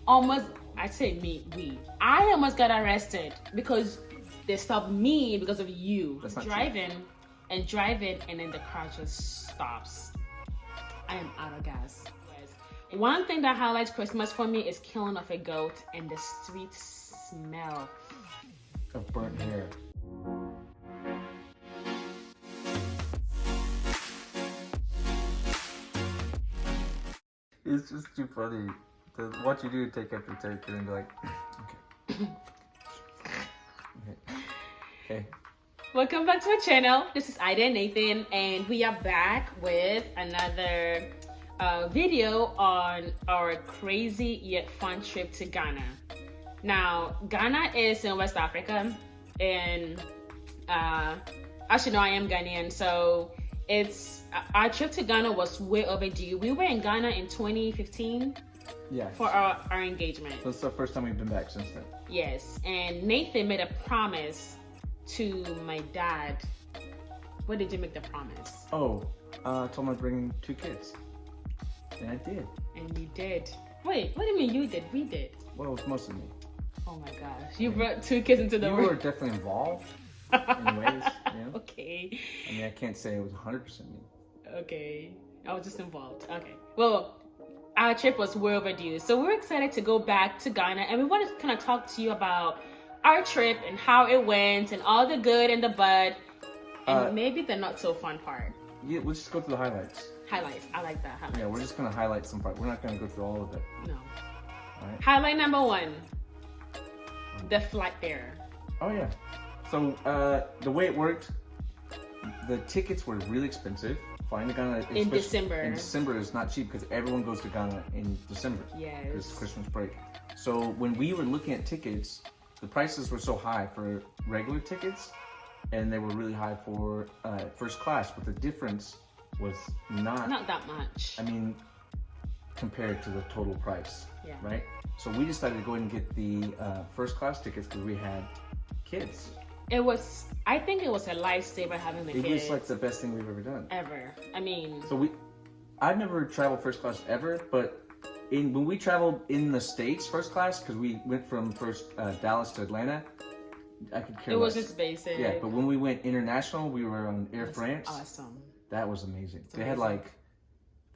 almost, I almost got arrested because they stopped me because of you driving, and then the car just stops. I am out of gas. One thing that highlights Christmas for me is killing of a goat and the sweet smell of burnt hair. It's just too funny. What you do, take after take, and be like, okay. Okay. Welcome back to our channel. This is Ida and Nathan, and we are back with another video on our crazy yet fun trip to Ghana. Now, Ghana is in West Africa, and as you know, I am Ghanaian, so our trip to Ghana was way overdue. We were in Ghana in 2015 for our engagement. So it's the first time we've been back since then. Yes, and Nathan made a promise to my dad. What did you make the promise? Oh, I told him I'd bring 2 kids. And I did. And you did. Wait, what do you mean you did? We did. Well, it was mostly me. Oh my gosh. You brought 2 kids into the world. You were definitely involved in ways. You know? Okay. I mean, I can't say it was 100% me. Okay. I was just involved. Okay. Well, our trip was way overdue. So we're excited to go back to Ghana, and we want to kind of talk to you about our trip and how it went and all the good and the bad and maybe the not so fun part. Yeah, let's just go through the highlights. Highlights. I like that. Highlights. Yeah, we're just going to highlight some part. We're not going to go through all of it. No. All right. Highlight number 1. The flight there. Oh, yeah. So the way it worked, the tickets were really expensive. Flying to Ghana in December. In December is not cheap because everyone goes to Ghana in December. Yes. It's Christmas break. So when we were looking at tickets, the prices were so high for regular tickets, and they were really high for first class. But the difference was not that much. I mean, compared to the total price, right? So we decided to go ahead and get the first class tickets because we had kids. I think it was a lifesaver having the kids. It was like the best thing we've ever done. Ever. I mean. So I've never traveled first class ever, but when we traveled in the States first class, because we went from Dallas to Atlanta, I could care less. It was just basic. Yeah, but when we went international, we were on Air France. Awesome. That was amazing. They had like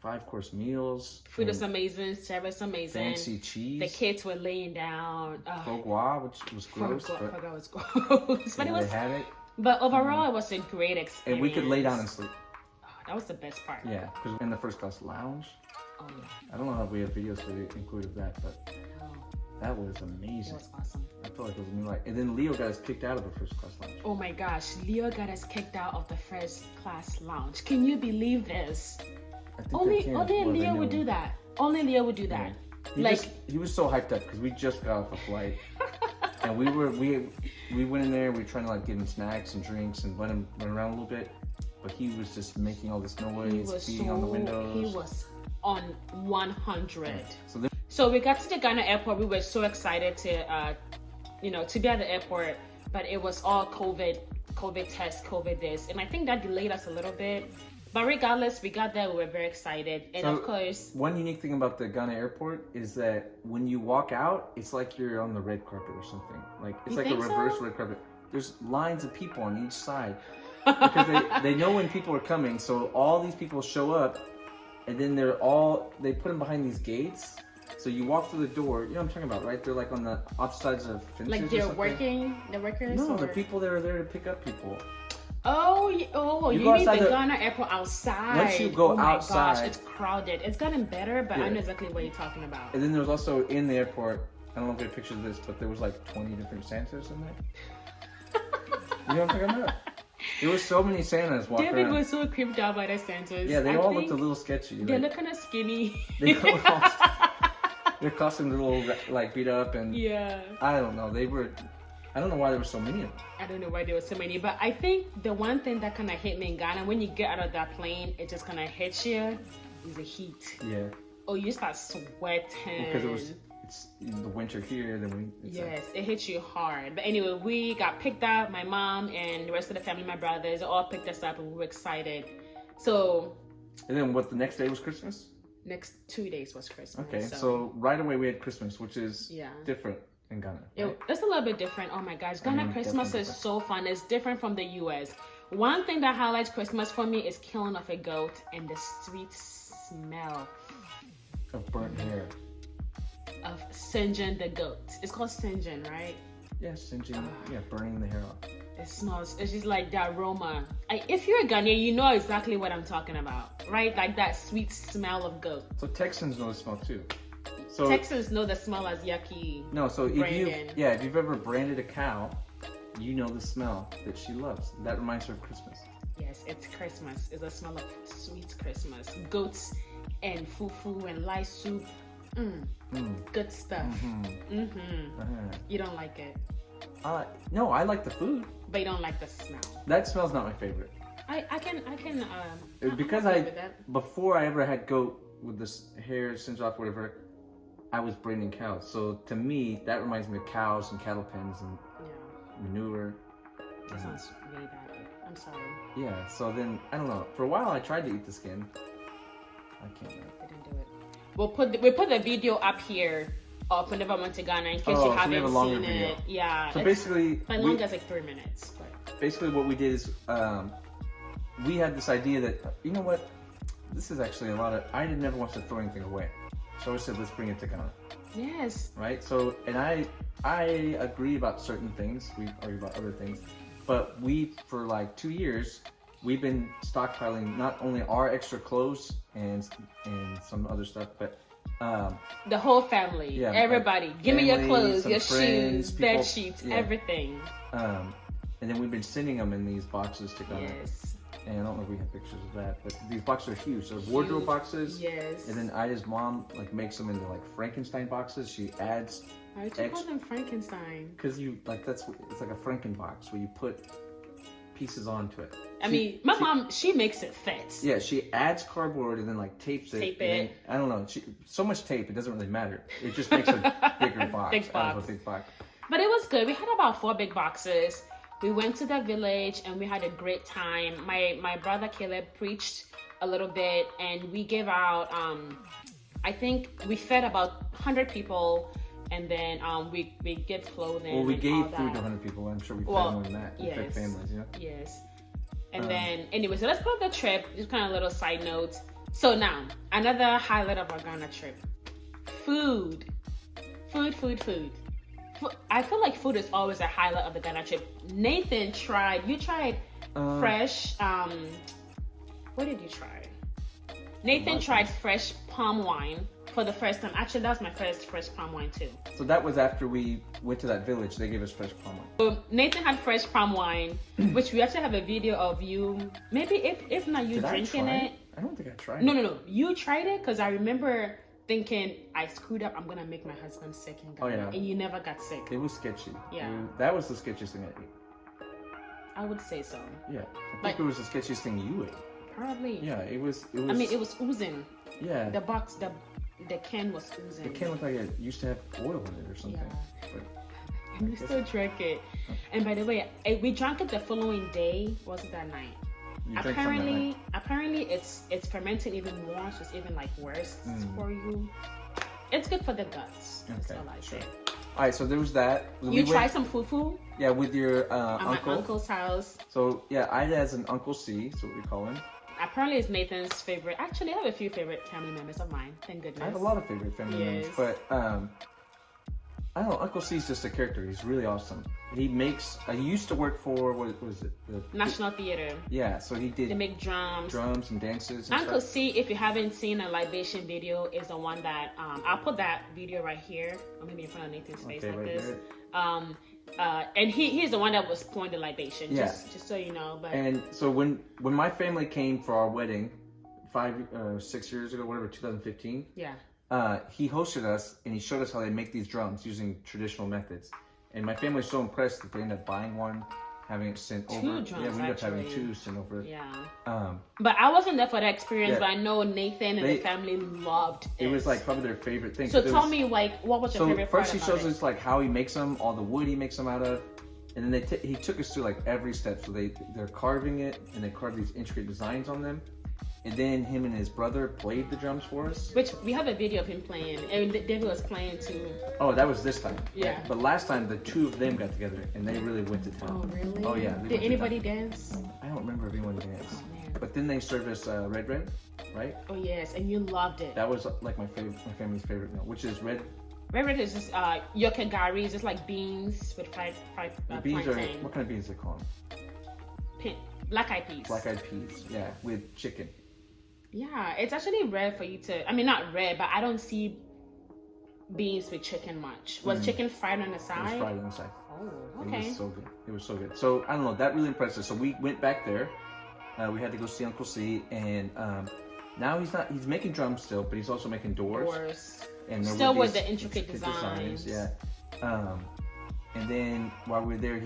5-course meals. Food was amazing. Service amazing. Fancy cheese. The kids were laying down. Foie, which was gross. Foie was gross. But they had it. But overall, it was a great experience. And we could lay down and sleep. Oh, that was the best part. Yeah, because in the first class lounge. Oh yeah. I don't know if we have videos to include of that, but that was amazing. It was awesome. I felt like it was a new life. And then Leo got us kicked out of the first class lounge. Oh my gosh, Leo got us kicked out of the first class lounge. Can you believe this? Only Leo would do that. Only Leo would do that. Yeah. He was so hyped up because we just got off a flight. And we went in there, we were trying to like give him snacks and drinks and let him run around a little bit. But he was just making all this noise, beating on the windows. He was on 100. So we got to the Ghana airport. We were so excited to be at the airport, but it was all COVID test, COVID this. And I think that delayed us a little bit. But regardless, we got there, we were very excited. And of course... One unique thing about the Ghana airport is that when you walk out, it's like you're on the red carpet or something. Like it's like a reverse red carpet. There's lines of people on each side. Because they know when people are coming, so all these people show up, and then they put them behind these gates. So you walk through the door, you know what I'm talking about, right? They're like on the opposite sides of fences. Like they're working, the workers? No, the people that are there to pick up people. Oh, you mean the Ghana airport outside? Once you go outside, gosh, it's crowded. It's gotten better, but I know exactly what you're talking about. And then there was also in the airport, I don't know if we have pictures of this, but there was like 20 different Santas in there. You know what I'm talking about? There were so many Santas walking David around. was so creeped out by the Santas. Yeah, they all looked a little sketchy. They look kind of skinny. Their costumes were a little like beat up, and I don't know. I don't know why there were so many of them. I don't know why there were so many, but I think the one thing that kind of hit me in Ghana, when you get out of that plane, it just kind of hits you, is the heat. Yeah. Oh, you start sweating. Because it's the winter here, then it hits you hard. But anyway, we got picked up. My mom and the rest of the family, my brothers, all picked us up, and we were excited. So. And then what? The next day was Christmas. next 2 days was Christmas. Okay, so right away we had Christmas, which is different in Ghana. Right? It's a little bit different. Oh my gosh, Ghana Christmas is so fun. It's different from the US. One thing that highlights Christmas for me is killing of a goat and the sweet smell of burnt hair. Of singeing the goat. It's called singeing, right? Yeah, singeing. Burning the hair off. It smells. It's just like the aroma. If you're a Ghanaian, you know exactly what I'm talking about, right? Like that sweet smell of goat. So Texans know the smell too. So Texans know the smell as yucky. No, so if you've ever branded a cow, you know the smell that she loves. That reminds her of Christmas. Yes, it's Christmas. It's a smell of sweet Christmas. Goats and fufu and lice soup. Good stuff. You don't like it? No, I like the food. But you don't like the smell. That smell's not my favorite. I can because before I ever had goat with this hair singed off, whatever, I was branding cows. So to me, that reminds me of cows and cattle pens and manure. That sounds really bad. I'm sorry. Yeah. So then I don't know. For a while, I tried to eat the skin. I can't. I didn't do it. We'll put the video up here of whenever I went to Ghana in case you haven't seen it. Yeah. So basically, as long as like 3 minutes. But basically, what we did is we had this idea that you know what, this is actually I never want to throw anything away, so I said let's bring it to Ghana. Yes. Right. So and I agree about certain things. We argue about other things, but we for like 2 years. We've been stockpiling not only our extra clothes and some other stuff, but the whole family, everybody. Give me your clothes, your shoes, bed sheets, everything. And then we've been sending them in these boxes to Ghana. Yes. And I don't know if we have pictures of that, but these boxes are huge. They're wardrobe boxes. Yes. And then Ida's mom like makes them into like Frankenstein boxes. She adds. Why do you call them Frankenstein? Because it's like a Franken box where you put pieces onto it. I mean, my mom, she makes it fit. Yeah, she adds cardboard and then like tapes it. Tape it. I don't know. So much tape, it doesn't really matter. It just makes a bigger box. Big box. Out of a big box. But it was good. We had about 4 big boxes. We went to the village and we had a great time. My brother Caleb preached a little bit and we gave out, I think we fed about 100 people. And then we give clothing. Well, we gave food to 100 people. I'm sure we fed more than that. We fed families, Yes. And then, anyway, so let's put the trip. Just kind of a little side note. So now, another highlight of our Ghana trip. Food. I feel like food is always a highlight of the Ghana trip. Nathan tried fresh, what did you try? Nathan tried fresh palm wine. For the first time. Actually, that was my first fresh palm wine too. So that was after we went to that village. They gave us fresh palm wine. So Nathan had fresh palm wine, which we actually have a video of you. Maybe if not you drinking it. I don't think I tried it. No. You tried it because I remember thinking I screwed up. I'm gonna make my husband sick in Ghana. And you never got sick. It was sketchy. Yeah. That was the sketchiest thing I ate. I would say so. Yeah. I think it was the sketchiest thing you ate. Probably. Yeah. It was. I mean, it was oozing. Yeah. The can was oozing. The can looked like it used to have oil in it or something. Yeah. But we still drank it. And by the way, we drank it the following day. Was it that night? Apparently, it's fermenting even more, so it's even like worse for you. It's good for the guts. That's all I say. All right, so there was that. You tried some fufu? Yeah, with your at uncle. my uncle's house. So yeah, Ida has an Uncle C. That's what we call him. Apparently, it's Nathan's favorite. Actually, I have a few favorite family members of mine. Thank goodness. I have a lot of favorite family members, but I don't know. Uncle C's just a character. He's really awesome. He makes. He used to work for what was it? The National Theater. Yeah, so he did. They make drums and dances. And Uncle C, if you haven't seen a libation video, is the one that I'll put that video right here, or maybe in front of Nathan's face like this. There. And he's the one that was pouring the libation. Yeah. Just so you know. But and so when my family came for our wedding, 6 years ago, whatever, 2015. Yeah. He hosted us and he showed us how they make these drums using traditional methods. And my family was so impressed that they ended up buying one, having it sent over. Drums, yeah, we ended up having 2 sent over. Yeah. But I wasn't there for the experience, but I know Nathan and the family loved it. It was like probably their favorite thing. So tell me, like, what was your favorite part first he shows us like how he makes them, all the wood he makes them out of. And then he took us through like every step. So they're carving it and they carve these intricate designs on them. And then him and his brother played the drums for us. Which we have a video of him playing, and David was playing too. Oh, that was this time. Yeah. Right? But last time, the two of them got together, and they really went to town. Oh, really? Oh, yeah. Did anybody dance? I don't remember if anyone danced. Oh, man. But then they served us red, right? Oh, yes, and you loved it. That was like my family's favorite meal, which is red. Red is just yokagari, it's just like beans with fried Beans plantain. are, what kind of beans they call them? Black eyed peas. Black eyed peas, yeah, with chicken. Yeah, it's actually rare for you to, I mean, not rare, but I don't see beans with chicken much. Was chicken fried on the side? It was fried on the side. Oh, okay. It was so good. It was so good. So, I don't know, that really impressed us. So we went back there. We had to go see Uncle C, and now he's making drums still, but he's also making doors. And still with the intricate designs. Yeah. And then while we were there,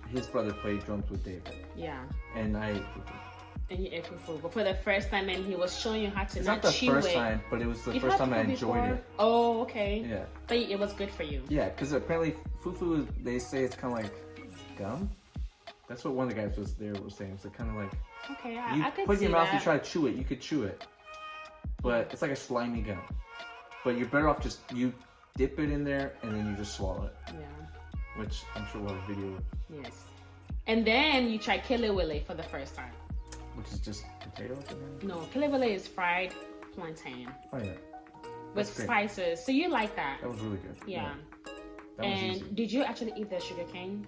his brother played drums with David. Yeah. And I ate fufu. And you ate fufu, but for the first time, and he was showing you how to it's not the chew first it. time, but it was the first time I enjoyed it. Oh, okay. Yeah. But it was good for you. Yeah, because apparently fufu, they say it's kind of like gum. That's what one of the guys was saying. It's kind of like, okay, you I could put it in your mouth that. and try to chew it. You could chew it, but it's like a slimy gum. But you're better off just you dip it in there and then you just swallow it. Yeah. Which I'm sure we'll have a video of. Yes. And then you try kilewele for the first time. Which is just potatoes? No, kilewele is fried plantain. Oh yeah. With spices. So you like that? That was really good. Yeah. That was easy. Did you actually eat the sugar cane?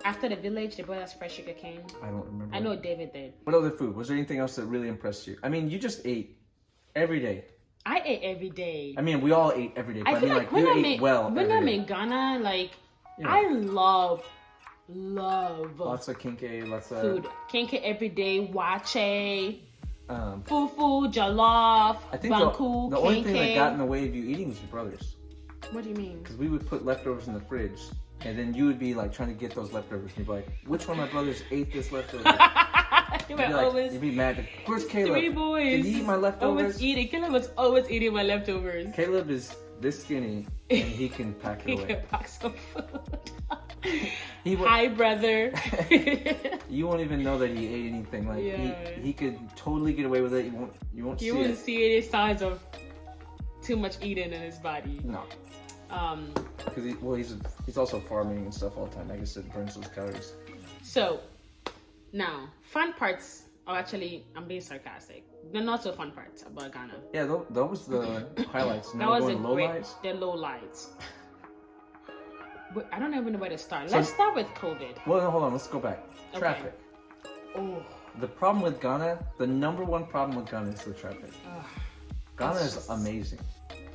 After the village, they brought us fresh sugar cane. I don't remember. I know David did. What other food? Was there anything else that really impressed you? I mean, you just ate every day. I ate every day. I mean, we all ate every day. But I feel like when you ate well. When I'm in Ghana, like I love lots of kinke, lots of food. Kinke every day, wache, fufu, jollof, I think banku, the only thing that got in the way of you eating was your brothers. What do you mean? Because we would put leftovers in the fridge, and then you would be like trying to get those leftovers. And you'd be like, "Which one of my brothers ate this leftover?" You'd be mad. Like, where's Caleb? 3 boys. Did he eat my leftovers? Always eating. Caleb was always eating my leftovers. Caleb is this skinny, and he can pack it away. He can pack some food. Hi, brother. You won't even know that he ate anything. Like he could totally get away with it. You won't see any signs of too much eating in his body. No. Because he's also farming and stuff all the time. I guess it burns those calories. So now fun parts are actually, I'm being sarcastic. They're not so fun parts about Ghana. Yeah, those the highlights. That was the lowlights. They're low lights. But I don't even know where to start. Let's start with COVID. Well, no, hold on. Let's go back. Traffic. Oh. The problem with Ghana, the number one problem with Ghana is the traffic. Ghana is amazing.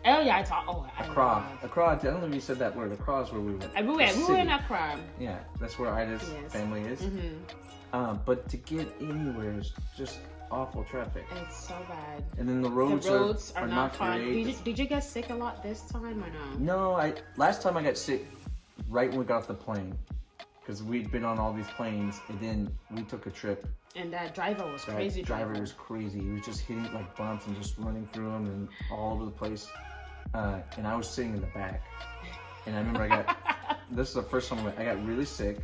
Oh yeah, Accra. I don't know if you said that word. Accra is where we went. We were in Accra. Yeah, that's where Ida's family is. Mm-hmm. But to get anywhere is just awful traffic. It's so bad. And then the roads are not fun. great. Did you get sick a lot this time or no? No, last time I got sick right when we got off the plane. Because we'd been on all these planes, and then we took a trip. And that driver was crazy. Driver was crazy. He was just hitting like bumps and just running through them and all over the place. And I was sitting in the back. And I remember this is the first time I got really sick.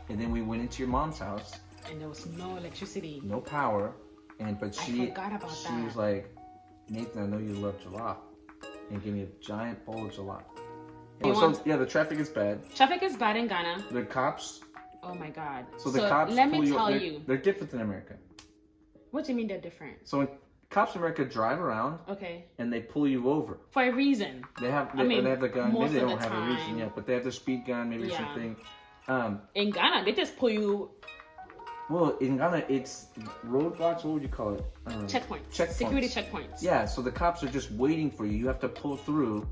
And then we went into your mom's house. And there was no electricity. No power. But she forgot about she was like, Nathan, I know you love jollof. And gave me a giant bowl of jollof. The traffic is bad. Traffic is bad in Ghana. The cops. Oh my God. So the cops let me tell you. They're different than America. What do you mean they're different? So when cops in America drive around, and they pull you over for a reason. They have the gun. Maybe they don't have a reason yet, but they have the speed gun, maybe something. In Ghana, they just pull you. Well, in Ghana, it's roadblocks. What would you call it? Checkpoints. Security checkpoints. Yeah. So the cops are just waiting for you. You have to pull through.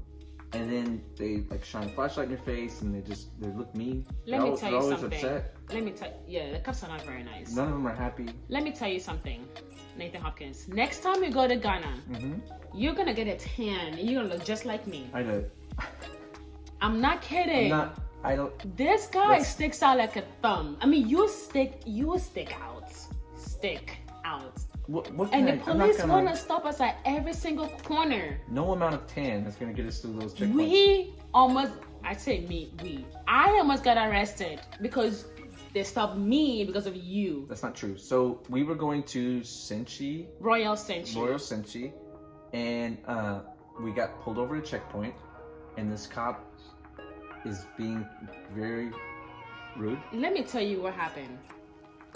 And then they like shine a flashlight in your face, and they look mean. Let me tell you always something. Upset. The cops are not very nice. None of them are happy. Let me tell you something, Nathan Hopkins. Next time you go to Ghana, you're gonna get a tan, and you're gonna look just like me. I know. I'm not kidding. I don't. This guy sticks out like a thumb. I mean, you stick out. Stick out. And the police want to stop us at every single corner. No amount of tan is going to get us through those checkpoints. I almost got arrested because they stopped me because of you. That's not true. So we were going to Royal Senchi, and we got pulled over at a checkpoint, and this cop is being very rude. Let me tell you what happened.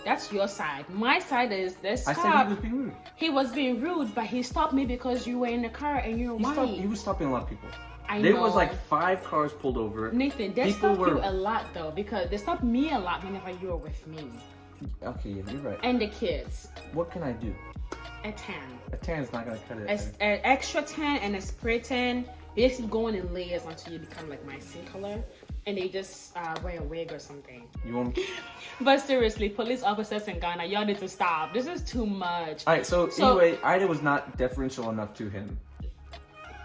That's your side. My side is this cop. I said he was being rude. He was being rude, but he stopped me because you were in the car and you're white. He was stopping a lot of people. There was like 5 cars pulled over. Nathan, they stopped you a lot though, because they stopped me a lot whenever you were with me. Okay, yeah, you're right. And the kids. What can I do? A tan. A tan is not gonna cut it. An extra tan and a spray tan. They just go in layers until you become like my skin color. And they just wear a wig or something. You want me? But seriously, police officers in Ghana, y'all need to stop. This is too much. Alright, so anyway, Ida was not deferential enough to him.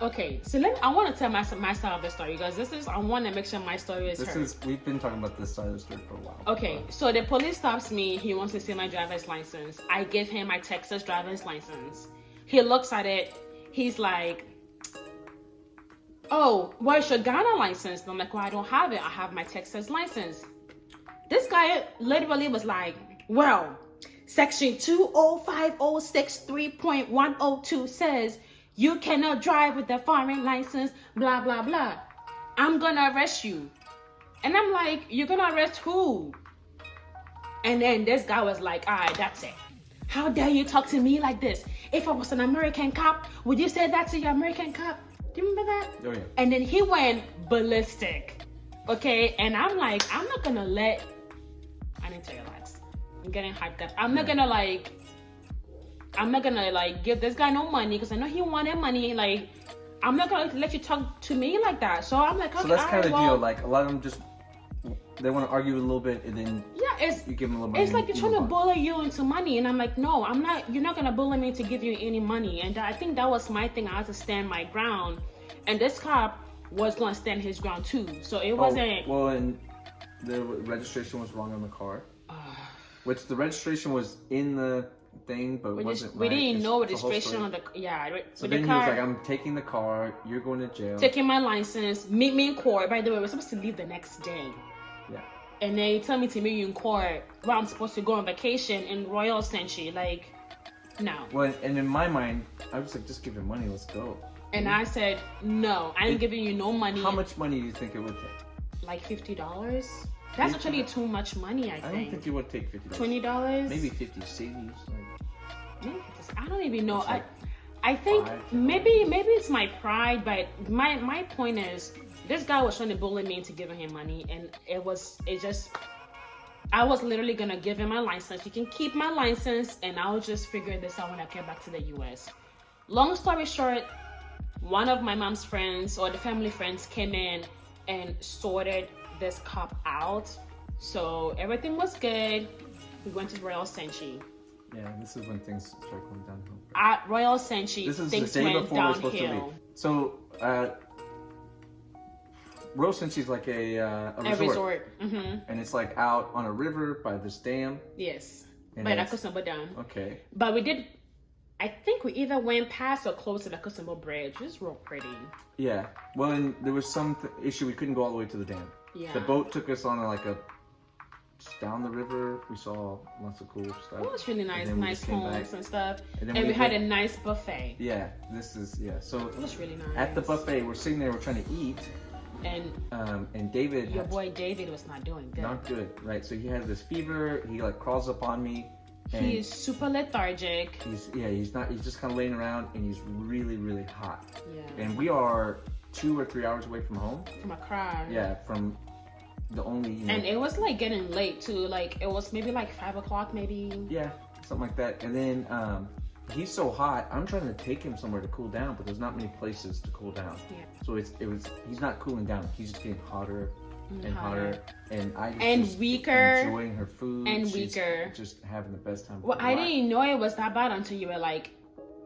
Okay, so I want to tell my side of the story, because I want to make sure my story is heard. We've been talking about this side of the story for a while. Okay, so the police stops me. He wants to see my driver's license. I give him my Texas driver's license. He looks at it. He's like, oh, where's your Ghana license? And I'm like, well, I don't have it. I have my Texas license. This guy literally was like, well, section 20506.3.102 says you cannot drive with a foreign license, blah, blah, blah. I'm gonna arrest you. And I'm like, you're gonna arrest who? And then this guy was like, all right, that's it. How dare you talk to me like this? If I was an American cop, would you say that to your American cop? Do you remember that? Oh, yeah. And then he went ballistic. Okay? And I'm like, I need to relax. I'm getting hyped up. I'm not gonna give this guy no money because I know he wanted money. Like, I'm not gonna let you talk to me like that. So I'm like, okay, so that's kind of the deal. Like, a lot of them they want to argue a little bit, and then you give them a little money. It's like you're trying to bully you into money, and I'm like, no, I'm not. You're not gonna bully me to give you any money. And I think that was my thing. I had to stand my ground, and this cop was gonna stand his ground too. So it wasn't. Well, and the registration was wrong on the car, which the registration was in the thing, but wasn't. We didn't know registration on the So then he was like, "I'm taking the car. You're going to jail. Taking my license. Meet me in court." By the way, we're supposed to leave the next day. Yeah. And they tell me to meet you in court where I'm supposed to go on vacation in Royal Senchi. Like, no. Well, and in my mind, I was like, just give him money. Let's go. And I said, no, I ain't giving you no money. How much money do you think it would take? Like $50. That's actually too much money, I think. I don't think it would take $50. $20? Maybe 50 cities. Maybe, I don't even know. I think maybe it's my pride, but my point is, this guy was trying to bully me into giving him money, and I was literally gonna give him my license. You can keep my license, and I'll just figure this out when I get back to the US. Long story short, one of my mom's friends or the family friends came in and sorted this cop out. So everything was good. We went to Royal Senchi. Yeah, this is when things start going downhill. At Royal Senchi, things went downhill. So, Royal Senchi is like a resort. Mm-hmm. And it's like out on a river by this dam. Yes. And by the Kusumbo Dam. Okay. But I think we either went past or close to the Kusumbo Bridge. It was real pretty. Yeah. Well, and there was some issue. We couldn't go all the way to the dam. Yeah. The boat took us on down the river. We saw lots of cool stuff. It was really nice. Nice homes and stuff. And we had a nice buffet. Yeah. So it was really nice. At the buffet, we're sitting there, we're trying to eat. And David, your boy David, was not doing good. Not good, right? So he had this fever. He like crawls up on me. He is super lethargic. He's just kind of laying around, and he's really, really hot. Yeah. And we are 2 or 3 hours away from home. From Accra. Yeah, from the only. And it was like getting late too. Like it was maybe like 5 o'clock, maybe. Yeah, something like that. And then he's so hot. I'm trying to take him somewhere to cool down, but there's not many places to cool down. Yeah. So he's not cooling down. He's just getting hotter and hotter. And weaker. Enjoying her food. And weaker. Just having the best time. Well, I didn't know it was that bad until you were like,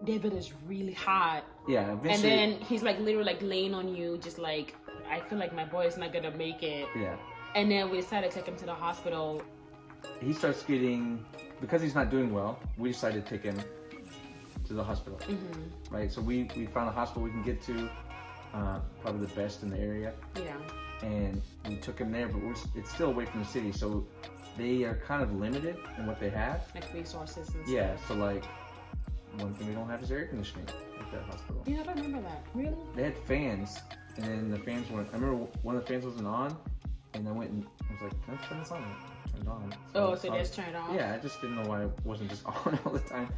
David is really hot. Yeah. And then he's like literally like laying on you, just like, I feel like my boy is not gonna make it. Yeah. And then we decided to take him to the hospital. He starts because he's not doing well, we decided to take him to the hospital. Mm-hmm. Right? So we found a hospital we can get to. probably the best in the area. Yeah. And we took him there, but it's still away from the city, so they are kind of limited in what they have. Like resources and stuff. Yeah, so like, one thing we don't have is air conditioning at that hospital. Yeah, I don't remember that. Really? They had fans, and then the fans weren't. I remember one of the fans wasn't on, and I went and I was like, "Can I turn this on?" Turned it on. So they just turned it on? Yeah, I just didn't know why it wasn't just on all the time.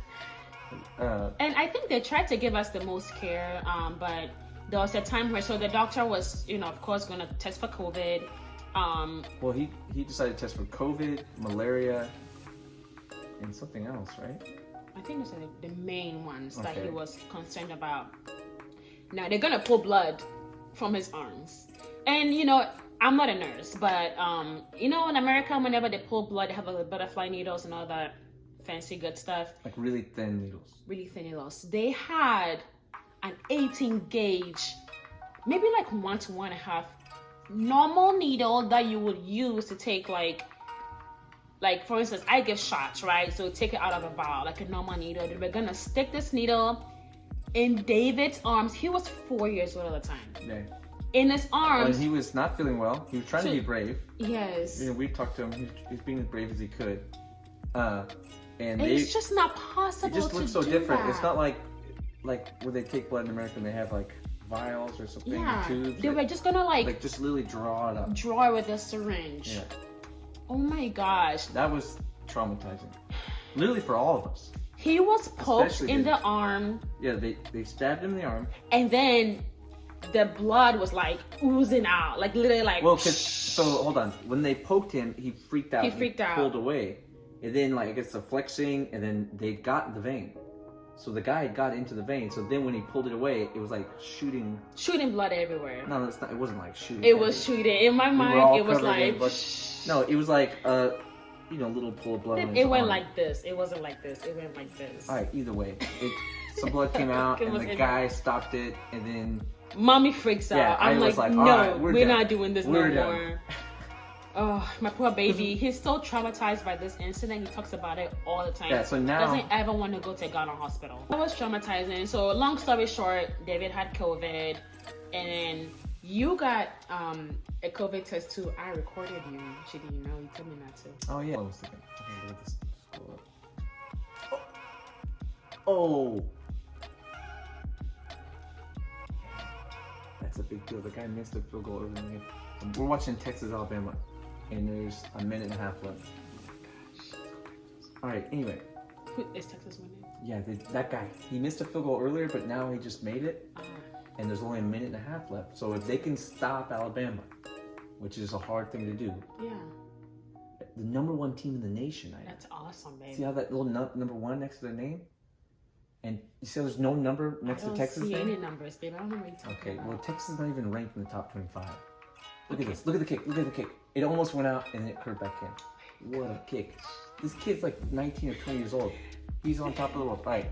And I think they tried to give us the most care, but there was a time where, so the doctor was, of course, going to test for COVID. Well, he decided to test for COVID, malaria, and something else, right? I think those are the main ones that he was concerned about. Now, they're going to pull blood from his arms. And, I'm not a nurse, but, in America, whenever they pull blood, they have like butterfly needles and all that fancy good stuff. Like really thin needles. Really thin needles. They had an 18 gauge, maybe like 1 to 1.5 normal needle that you would use to take like for instance, I give shots, right? So take it out of a vial, like a normal needle. They were gonna stick this needle in David's arms. He was 4 years old at the time. Yeah. In his arms. When he was not feeling well, he was trying to be brave. Yes. We talked to him. He's being as brave as he could. And it's just not possible. It just looks so different. That. It's not like where they take blood in America and they have like vials or something, tubes. They were just gonna like just literally draw it up. Draw it with a syringe. Yeah. Oh my gosh. That was traumatizing. Literally for all of us. He was poked in the arm. Yeah, they stabbed him in the arm. And then the blood was like oozing out, like literally like. Well, so hold on. When they poked him, he freaked out. He pulled away. And then, like, it's the flexing, and then they got the vein. So the guy got into the vein. So then when he pulled it away, it was like shooting blood everywhere. No, it's not. It wasn't like shooting. It was shooting. In my mind, it was like. No, it was like little pool of blood. It went like this. It wasn't like this. It went like this. All right. Either way, some blood came out, and the guy stopped it, and then. Mommy freaks out. Yeah, I'm like, no, right, we're not doing this no more. Oh, my poor baby. He's so traumatized by this incident. He talks about it all the time. Yeah, so now... Doesn't ever want to go to Ghana hospital. That was traumatizing. So long story short, David had COVID. And then you got a COVID test too. I recorded you. She didn't know. You told me not to. Oh, yeah. Hold on a second. Okay, let this scroll up. Oh! That's a big deal. The guy missed a field goal over the game. We're watching Texas, Alabama. And there's a minute and a half left. All right. Anyway. Who is Texas winning? Yeah, that guy. He missed a field goal earlier, but now he just made it. And there's only a minute and a half left. So if they can stop Alabama, which is a hard thing to do. Yeah. The #1 team in the nation. That's awesome, baby. See how that little #1 next to their name? And you see there's no number next to Texas' name? I don't see any numbers, baby. I don't know what you're talking about. Well, Texas is not even ranked in the top 25. Look at this. Look at the kick. Look at the kick. It almost went out and it curved back in. What a kick. This kid's like 19 or 20 years old. He's on top of the world. Right.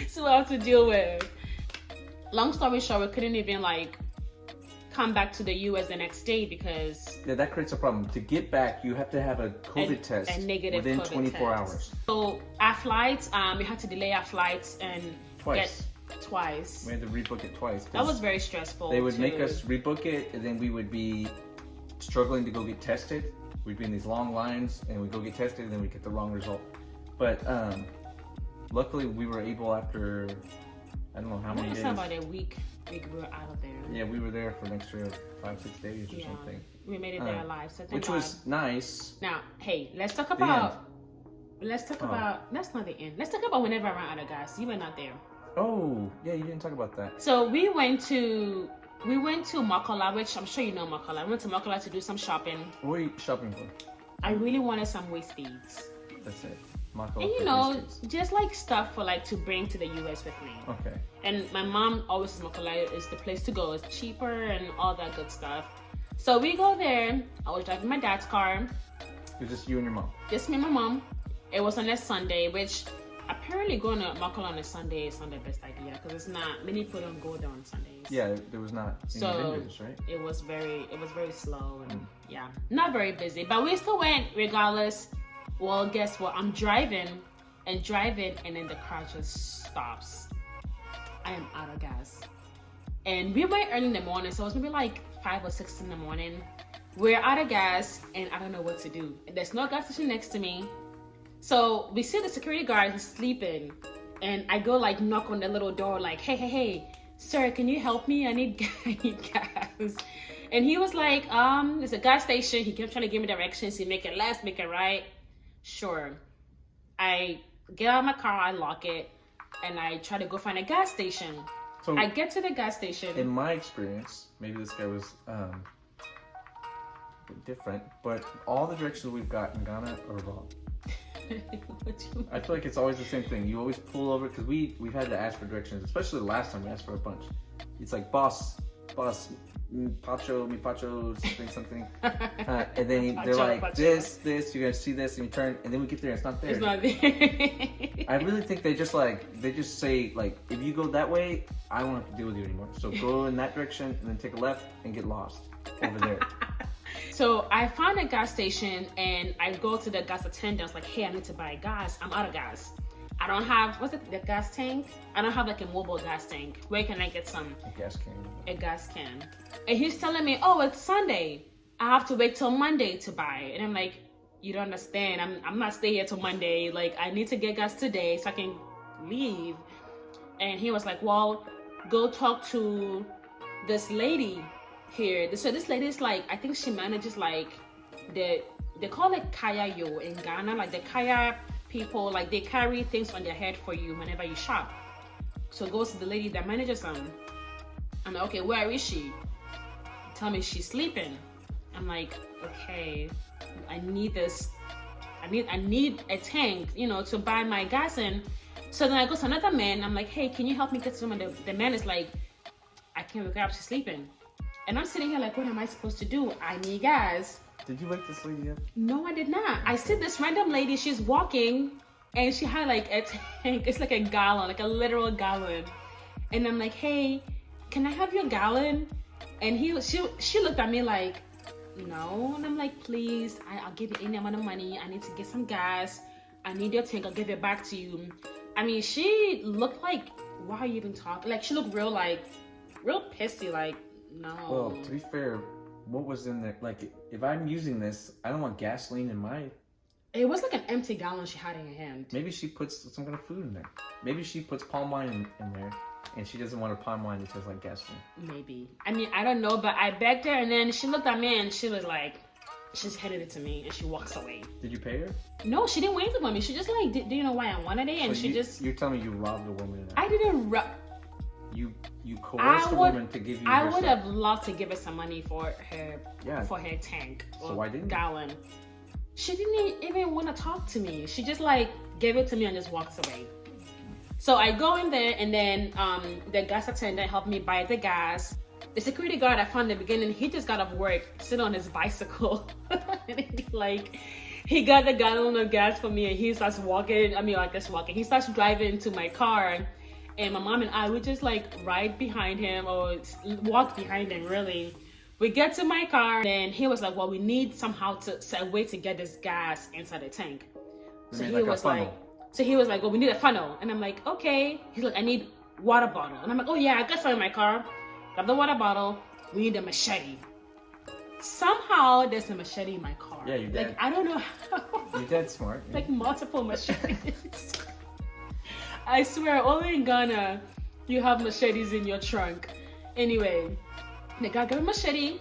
So I have to deal with. Long story short, we couldn't even come back to the U.S. the next day because... Yeah, that creates a problem. To get back, you have to have a COVID test a negative within COVID 24 test. hours. So our flights, we had to delay our flights and twice. We had to rebook it twice. That was very stressful. They would make us rebook it, and then we would be struggling to go get tested. We'd be in these long lines, and we'd go get tested, and then we'd get the wrong result. But luckily, we were able after, I don't know how many days. It was about a week we were out of there. Yeah, we were there for an extra 5-6 days or something. We made it there alive, so which was nice. Now, hey, let's talk about... That's not the end. Let's talk about whenever I ran out of gas. You were not there. Oh, yeah, you didn't talk about that. So we went to Makola, which I'm sure you know Makola. I went to Makola to do some shopping. What were you shopping for? I really wanted some waist beads. That's it. Makola. And just stuff for to bring to the US with me. Okay. And my mom always says Makola is the place to go. It's cheaper and all that good stuff. So we go there. I was driving my dad's car. It was just you and your mom? Just me and my mom. It was on a Sunday, which apparently going to Makola on a Sunday is not the best idea because it's not, many people don't go there on Sundays. Yeah, there was not any vendors, right? It was very slow and not very busy. But we still went regardless. Well, guess what? I'm driving, and then the car just stops. I am out of gas. And we went early in the morning, so it was maybe like 5 or 6 in the morning. We're out of gas, and I don't know what to do. There's no gas station next to me. So we see the security guard is sleeping, and I go like knock on the little door like, hey, sir, can you help me? I need gas. And he was like, it's a gas station. He kept trying to give me directions. He make it left, make it right. Sure. I get out of my car, I lock it, and I try to go find a gas station. So I get to the gas station. In my experience, maybe this guy was different, but all the directions we've got in Ghana are wrong. I feel like it's always the same thing. You always pull over, because we've had to ask for directions, especially the last time we asked for a bunch. It's like boss, mi pacho, something. And then they're like, this, you're gonna see this, and you turn, and then we get there and it's not there. It's not there. I really think they just say, like, if you go that way, I won't have to deal with you anymore. So go in that direction and then take a left and get lost over there. So I found a gas station and I go to the gas attendant. I was like, hey, I need to buy gas. I'm out of gas. I don't have, the gas tank? I don't have like a mobile gas tank. Where can I get some? A gas can. A gas can. And he's telling me, oh, it's Sunday. I have to wait till Monday to buy. And I'm like, you don't understand. I'm not staying here till Monday. Like, I need to get gas today so I can leave. And he was like, well, go talk to this lady here. So this lady is like, I think she manages like they call it kaya yo in Ghana, like the kaya people, like they carry things on their head for you whenever you shop. So it goes to the lady that manages them. I'm like, okay, where is she? Tell me she's sleeping. I'm like, okay, I need this. I need a tank, you know, to buy my gas in. So then I go to another man. I'm like, hey, can you help me get some? And the man is like, I can't wake up. She's sleeping. And I'm sitting here like, what am I supposed to do? I need gas. Did you wake this lady up? No, I did not. I see this random lady. She's walking, and she had like a tank. It's like a gallon, like a literal gallon. And I'm like, hey, can I have your gallon? And she looked at me like, no. And I'm like, please, I'll give you any amount of money. I need to get some gas. I need your tank. I'll give it back to you. I mean, she looked like, why are you even talking? Like, she looked real pissy, like, no. Well, to be fair, what was in there? Like, if I'm using this, I don't want gasoline in my... It was like an empty gallon she had in her hand. Maybe she puts some kind of food in there. Maybe she puts palm wine in there, and she doesn't want her palm wine that tastes like gasoline. Maybe. I mean, I don't know, but I begged her, and then she looked at me, and she was like, she's handed it to me, and she walks away. Did you pay her? No, she didn't wait for me. She just like, do you know why I wanted it? And so she just... You're telling me you robbed a woman? I didn't rob... You coerced a woman to give you I her would stuff. have loved to give her some money for her tank so why didn't gallon. She didn't even want to talk to me. She just like gave it to me and just walks away. So I go in there, and then the gas attendant helped me buy the gas. The security guard I found in the beginning, he just got off work, sitting on his bicycle. And he got the gallon of gas for me, and he starts walking. He starts driving to my car. And my mom and I would just like ride behind him or walk behind him, really. We get to my car, and he was like, well, we need somehow a way to get this gas inside the tank. So he was like, well, we need a funnel. And I'm like, okay. He's like, I need water bottle. And I'm like, oh yeah, I got some in my car. Grab the water bottle. We need a machete. Somehow there's a machete in my car. Yeah, you did. Like, I don't know how. You're dead smart. Like multiple machetes. I swear, only in Ghana, you have machetes in your trunk. Anyway, the guy got a machete,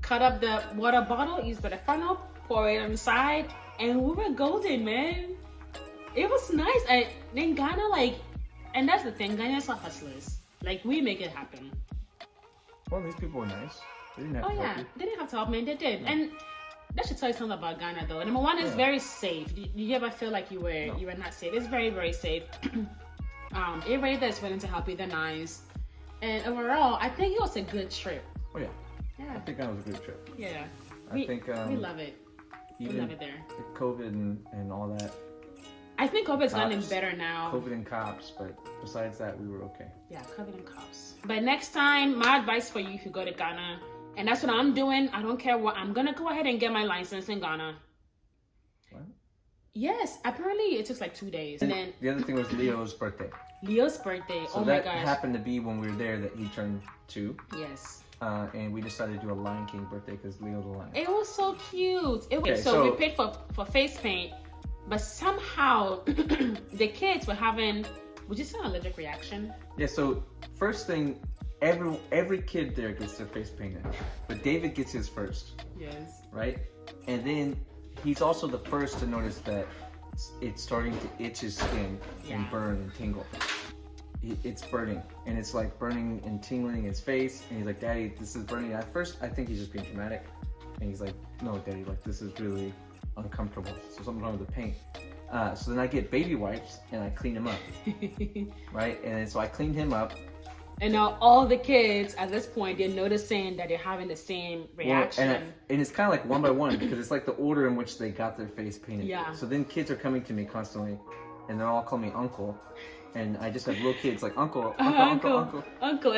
cut up the water bottle, used the funnel, pour it on the side, and we were golden, man. It was nice. And in Ghana, like, and that's the thing, Ghanaians are hustlers. Like, we make it happen. Well, these people were nice. They didn't have to help you. They didn't have to help me, and they did. No. And that should tell you something about Ghana, though. Number one, it's very safe. Did you ever feel like you were not safe? It's very, very safe. Everybody that's willing to help you, they're nice. And overall, I think it was a good trip. Oh yeah. I think that was a good trip. Yeah. I think we love it. We love it there. The COVID and all that. I think COVID's gotten better now. COVID and cops, but besides that, we were okay. Yeah, COVID and cops. But next time, my advice for you, if you go to Ghana, and that's what I'm doing, I don't care what, I'm gonna go ahead and get my license in Ghana. What? Yes, apparently it took like 2 days. And then the other thing was Leo's birthday. Leo's birthday. So oh my that gosh. happened to be when we were there that he turned 2. Yes. And we decided to do a Lion King birthday because Leo the Lion. It was so cute. Okay, so we paid for face paint, but somehow the kids were having, would you say, an allergic reaction? Yeah, so first thing, every kid there gets their face painted, but David gets his first. Yes. Right? And then he's also the first to notice that it's starting to itch his skin and burn and tingle. It's burning, and it's like burning and tingling his face, and he's like, Daddy, this is burning. At first, I think he's just being dramatic, and he's like, no, Daddy, like, this is really uncomfortable. So something's wrong with the paint. So then I get baby wipes, and I clean him up, right? And then, so I cleaned him up. And now all the kids, at this point, they're noticing that they're having the same reaction. Well, and it's kind of like one by one, because it's like the order in which they got their face painted. Yeah. So then kids are coming to me constantly, and they're all calling me Uncle. And I just have little kids like Uncle. And Uncle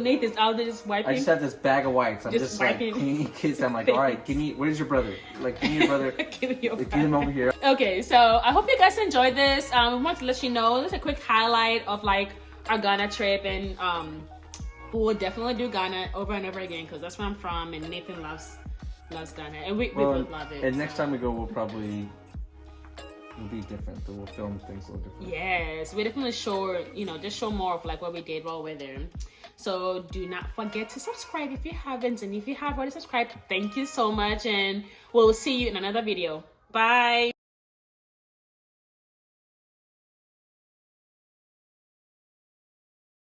Nathan's out there just wiping. I just have this bag of wipes. I'm just like cleaning kids. I'm like, all right, where's your brother? Like, give me your brother. Give him over here. Okay, so I hope you guys enjoyed this. We want to let you know, just a quick highlight of like our Ghana trip, and we will definitely do Ghana over and over again because that's where I'm from, and Nathan loves Ghana, and we both love it. And next time we go, we'll be different, but we'll film things a little different. Yes, we definitely show, just show more of like what we did while we're there. So do not forget to subscribe if you haven't, and if you have already subscribed, thank you so much, and we'll see you in another video. Bye.